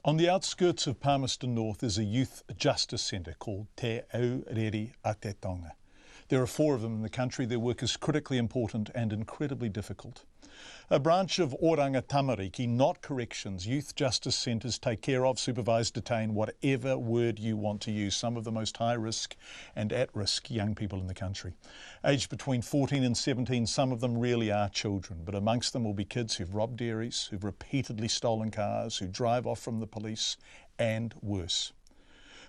On the outskirts of Palmerston North is a youth justice centre called Te Aureri a Te Tonga. There are 4 of them in the country. Their work is critically important and incredibly difficult. A branch of Oranga Tamariki, not corrections, youth justice centres take care of, supervise, detain, whatever word you want to use, some of the most high risk and at risk young people in the country. Aged between 14 and 17, some of them really are children, but amongst them will be kids who've robbed dairies, who've repeatedly stolen cars, who drive off from the police, and worse.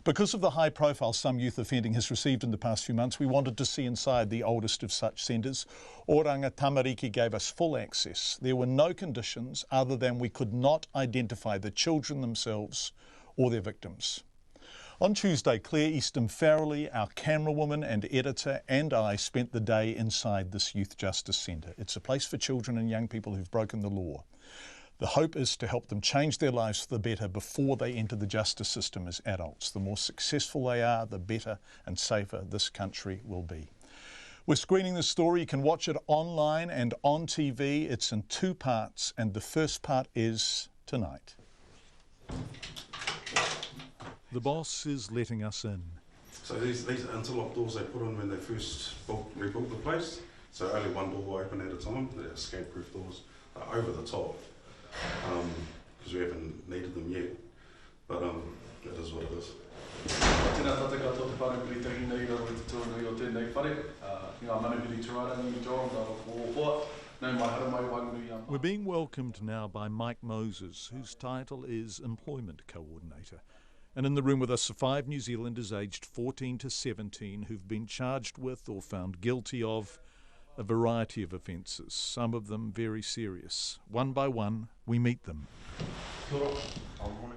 Because of the high profile some youth offending has received in the past few months, we wanted to see inside the oldest of such centres. Oranga Tamariki gave us full access. There were no conditions other than we could not identify the children themselves or their victims. On Tuesday, Claire Eastha-Farrelly, our camerawoman and editor, and I spent the day inside this youth justice centre. It's a place for children and young people who've broken the law. The hope is to help them change their lives for the better before they enter the justice system as adults. The more successful they are, the better and safer this country will be. We're screening this story. You can watch it online and on TV. It's in 2 parts, and the first part is tonight. The boss is letting us in. So these are interlock doors they put on when they first rebuilt the place. So only one door will open at a time. They're escape-proof doors. They're over the top. Because we haven't needed them yet, but it is what it is. Tēnā tātou katoa te whanakuri tangi nei raro i te tuanui o tēnei whare. Ngā manakuri tūrārangi, John Campbell, nau mai hara mai wangui. We're being welcomed now by Mike Moses, whose title is Employment Coordinator. And in the room with us are 5 New Zealanders aged 14 to 17 who've been charged with or found guilty of a variety of offences, some of them very serious. One by one, we meet them.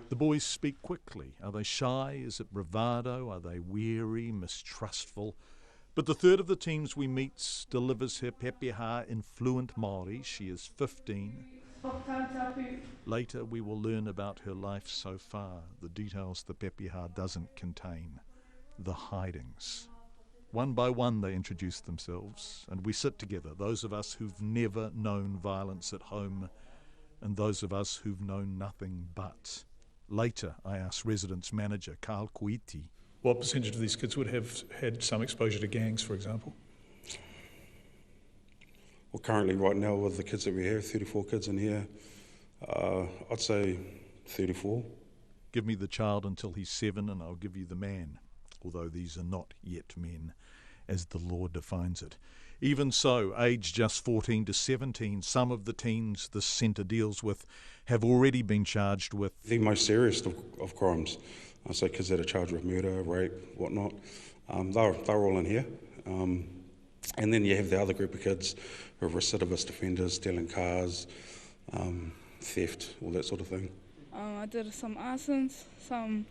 The boys speak quickly. Are they shy? Is it bravado? Are they weary, mistrustful? But the third of the teams we meet delivers her pepeha in fluent Māori. She is 15. Later, we will learn about her life so far, the details the pepeha doesn't contain, the hidings. One by one they introduce themselves, and we sit together, those of us who've never known violence at home and those of us who've known nothing but. Later, I asked residence manager Carl Kuiti. What percentage of these kids would have had some exposure to gangs, for example? Well, currently right now with the kids that we have, 34 kids in here, I'd say 34. Give me the child until he's 7 and I'll give you the man. Although these are not yet men, as the law defines it. Even so, aged just 14 to 17, some of the teens this centre deals with have already been charged with the most serious of crimes. So kids that are charged with murder, rape, whatnot, they're all in here. And then you have the other group of kids who are recidivist offenders, stealing cars, theft, all that sort of thing. I did some arsons, some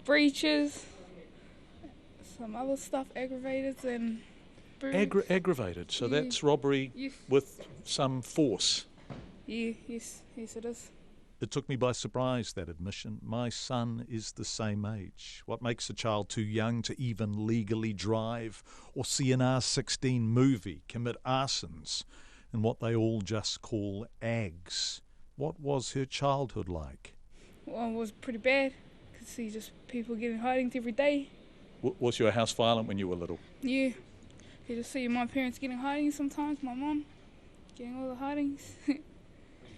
breaches, some other stuff, aggravated and aggravated, so yeah. That's robbery with some force. Yeah, yes it is. It took me by surprise, that admission. My son is the same age. What makes a child too young to even legally drive or see an R16 movie, commit arsons, and what they all just call ags? What was her childhood like? Well, it was pretty bad. Could see just people getting hidings every day. Was your house violent when you were little? Yeah. You just see my parents getting hidings sometimes, my mum getting all the hidings,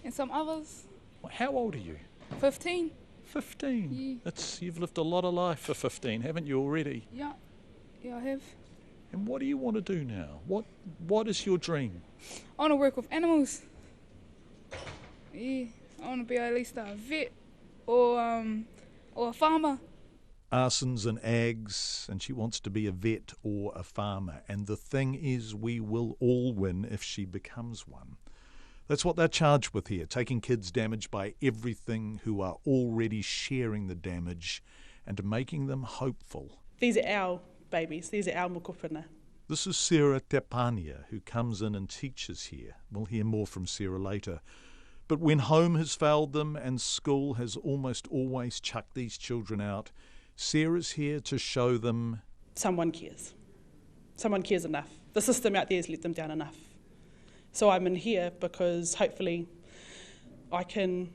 and some others. How old are you? 15. 15? Yeah. You've lived a lot of life for 15, haven't you already? Yeah, I have. And what do you want to do now? What is your dream? I want to work with animals. Yeah, I want to be at least a vet or a farmer. Arsons and ags, and she wants to be a vet or a farmer. And the thing is, we will all win if she becomes one. That's what they're charged with here, taking kids damaged by everything who are already sharing the damage and making them hopeful. These are our babies, these are our mokopuna. This is Sarah Tepania, who comes in and teaches here. We'll hear more from Sarah later. But when home has failed them and school has almost always chucked these children out, Sarah's here to show them someone cares. Someone cares enough. The system out there has let them down enough. So I'm in here because hopefully I can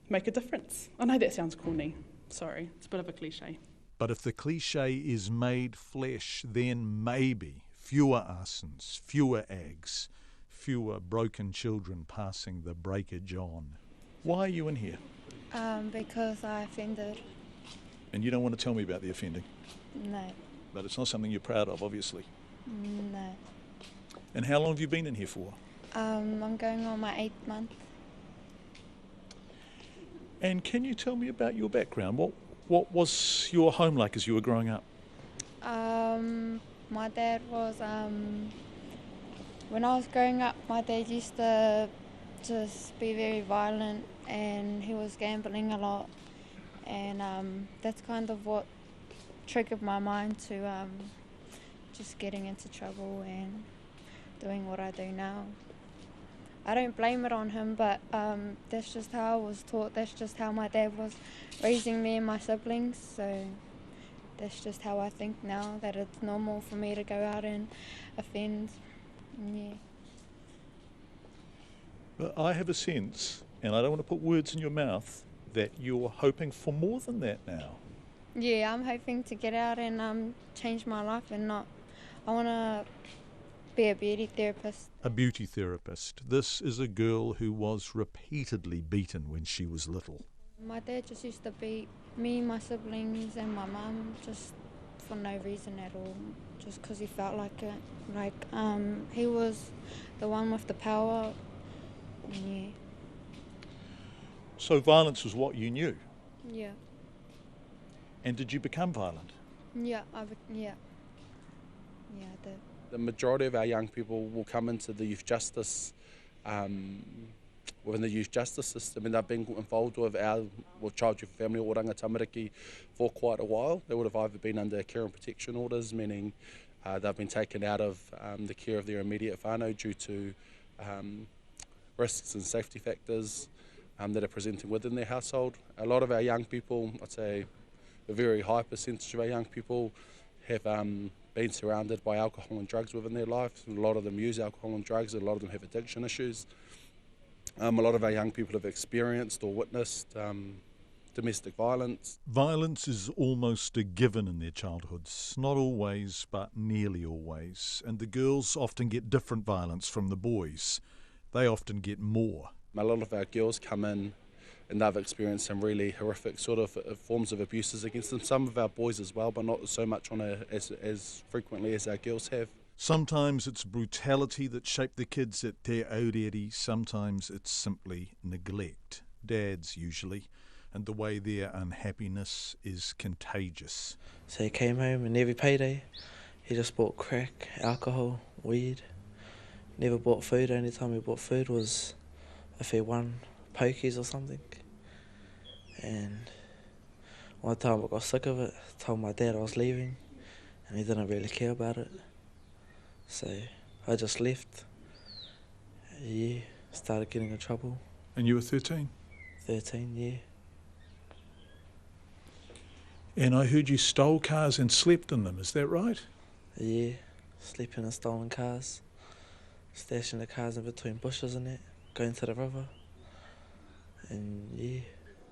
make a difference. I know that sounds corny. Sorry, it's a bit of a cliche. But if the cliche is made flesh, then maybe fewer arsons, fewer ags, fewer broken children passing the breakage on. Why are you in here? Because I offended. And you don't want to tell me about the offending? No, But it's not something you're proud of, obviously. no. And how long have you been in here for? I'm going on my 8th month. And can you tell me about your background? What was your home like as you were growing up? My dad was, when I was growing up, my dad used to just be very violent, and he was gambling a lot. And that's kind of what triggered my mind to just getting into trouble and doing what I do now. I don't blame it on him, but that's just how I was taught. That's just how my dad was raising me and my siblings. So that's just how I think now, that it's normal for me to go out and offend. Yeah. But I have a sense, and I don't want to put words in your mouth, that you're hoping for more than that now. Yeah, I'm hoping to get out and change my life and not. I want to be a beauty therapist. A beauty therapist. This is a girl who was repeatedly beaten when she was little. My dad just used to beat me, my siblings and my mum just for no reason at all, just because he felt like it. Like, he was the one with the power. Yeah. So violence was what you knew. Yeah. And did you become violent? Yeah, I did. The majority of our young people will come into the youth justice, within the youth justice system, and they've been involved with Child Youth Family or Rangatamariki for quite a while. They would have either been under care and protection orders, meaning they've been taken out of the care of their immediate whānau due to risks and safety factors that are presenting within their household. A lot of our young people, I'd say a very high percentage of our young people, have been surrounded by alcohol and drugs within their lives. A lot of them use alcohol and drugs, a lot of them have addiction issues. A lot of our young people have experienced or witnessed domestic violence. Violence is almost a given in their childhoods. Not always, but nearly always. And the girls often get different violence from the boys. They often get more. A lot of our girls come in and they've experienced some really horrific sort of forms of abuses against them. Some of our boys as well, but not so much as frequently as our girls have. Sometimes it's brutality that shaped the kids at Te Aureri. Sometimes it's simply neglect. Dads usually, and the way their unhappiness is contagious. So he came home and every payday he just bought crack, alcohol, weed. Never bought food. Only time he bought food was if he won pokies or something. And one time I got sick of it, told my dad I was leaving, and he didn't really care about it. So I just left. Yeah, started getting in trouble. And you were 13? 13, yeah. And I heard you stole cars and slept in them, is that right? Yeah, sleeping in stolen cars, stashing the cars in between bushes and that, going to the river. And yeah.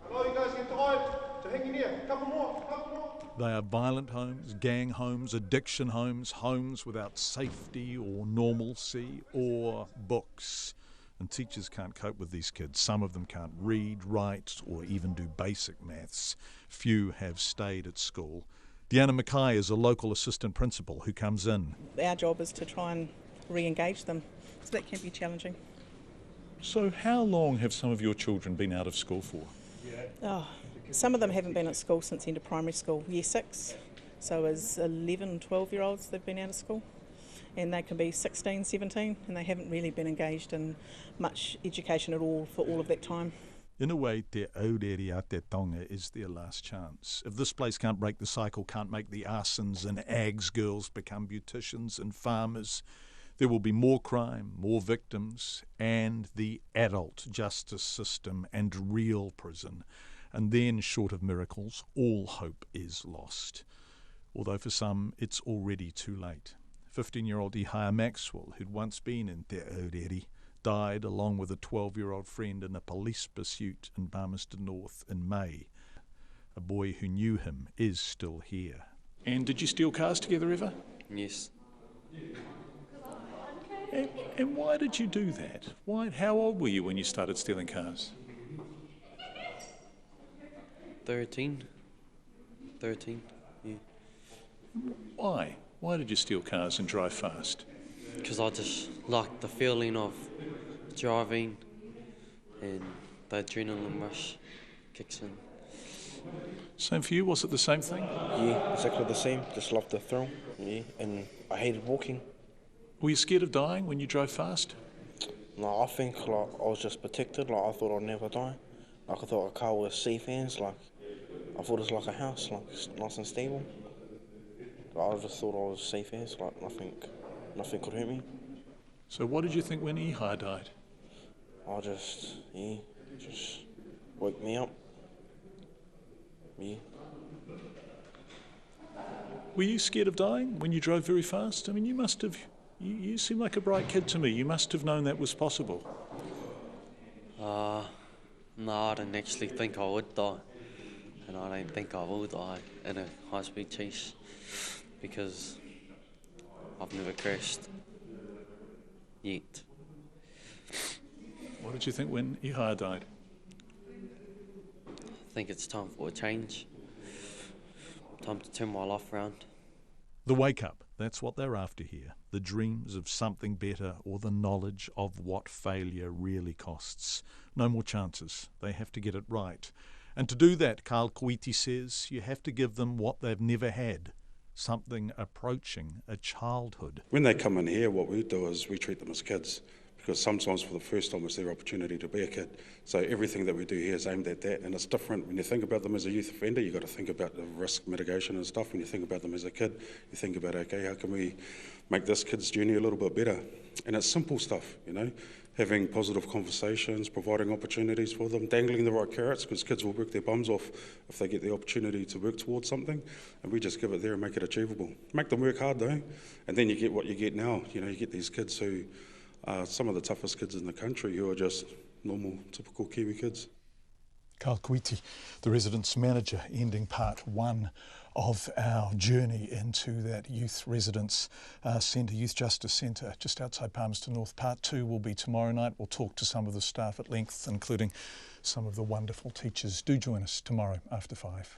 Hello, you guys get tired? So hang in here, couple more. They are violent homes, gang homes, addiction homes, homes without safety or normalcy or books. And teachers can't cope with these kids. Some of them can't read, write, or even do basic maths. Few have stayed at school. Deanna Mackay is a local assistant principal who comes in. Our job is to try and re-engage them, so that can be challenging. So how long have some of your children been out of school for? Oh, some of them haven't been at school since the end of primary school, year 6. So as 11, 12-year-olds, they've been out of school. And they can be 16, 17, and they haven't really been engaged in much education at all for all of that time. In a way, Te Aureri a Te Tonga is their last chance. If this place can't break the cycle, can't make the arsons and ags girls become beauticians and farmers, there will be more crime, more victims, and the adult justice system and real prison. And then, short of miracles, all hope is lost. Although for some, it's already too late. 15-year-old Ihaya Maxwell, who'd once been in Te Aureri, died along with a 12-year-old friend in a police pursuit in Palmerston North in May. A boy who knew him is still here. And did you steal cars together ever? Yes. And why did you do that? How old were you when you started stealing cars? 13, yeah. Why? Why did you steal cars and drive fast? Because I just liked the feeling of driving and the adrenaline rush kicks in. Same for you? Was it the same thing? Yeah, exactly the same. Just loved the thrill, yeah, and I hated walking. Were you scared of dying when you drove fast? No, I think I was just protected. I thought I'd never die. I thought a car was safe hands. I thought it was like a house, it's nice and stable. I just thought I was safe hands. Nothing could hurt me. So what did you think when Ehi died? Just woke me up. Yeah. Were you scared of dying when you drove very fast? I mean, you must have. You seem like a bright kid to me. You must have known that was possible. No, I didn't actually think I would die. And I don't think I will die in a high-speed chase because I've never crashed yet. What did you think when Ehi died? I think it's time for a change. Time to turn my life around. The wake-up, that's what they're after here. The dreams of something better or the knowledge of what failure really costs. No more chances. They have to get it right. And to do that, Carl Koiti says, you have to give them what they've never had, something approaching a childhood. When they come in here, what we do is we treat them as kids, because sometimes for the first time it's their opportunity to be a kid. So everything that we do here is aimed at that, and it's different. When you think about them as a youth offender, you've got to think about the risk mitigation and stuff. When you think about them as a kid, you think about, okay, how can we make this kid's journey a little bit better? And it's simple stuff, having positive conversations, providing opportunities for them, dangling the right carrots, because kids will work their bums off if they get the opportunity to work towards something, and we just give it there and make it achievable. Make them work hard though, and then you get what you get now. You get these kids who are some of the toughest kids in the country who are just normal, typical Kiwi kids. Carl Koiti, the residence manager, ending part one of our journey into that youth residence centre, Youth Justice Centre, just outside Palmerston North. Part two will be tomorrow night. We'll talk to some of the staff at length, including some of the wonderful teachers. Do join us tomorrow after 5.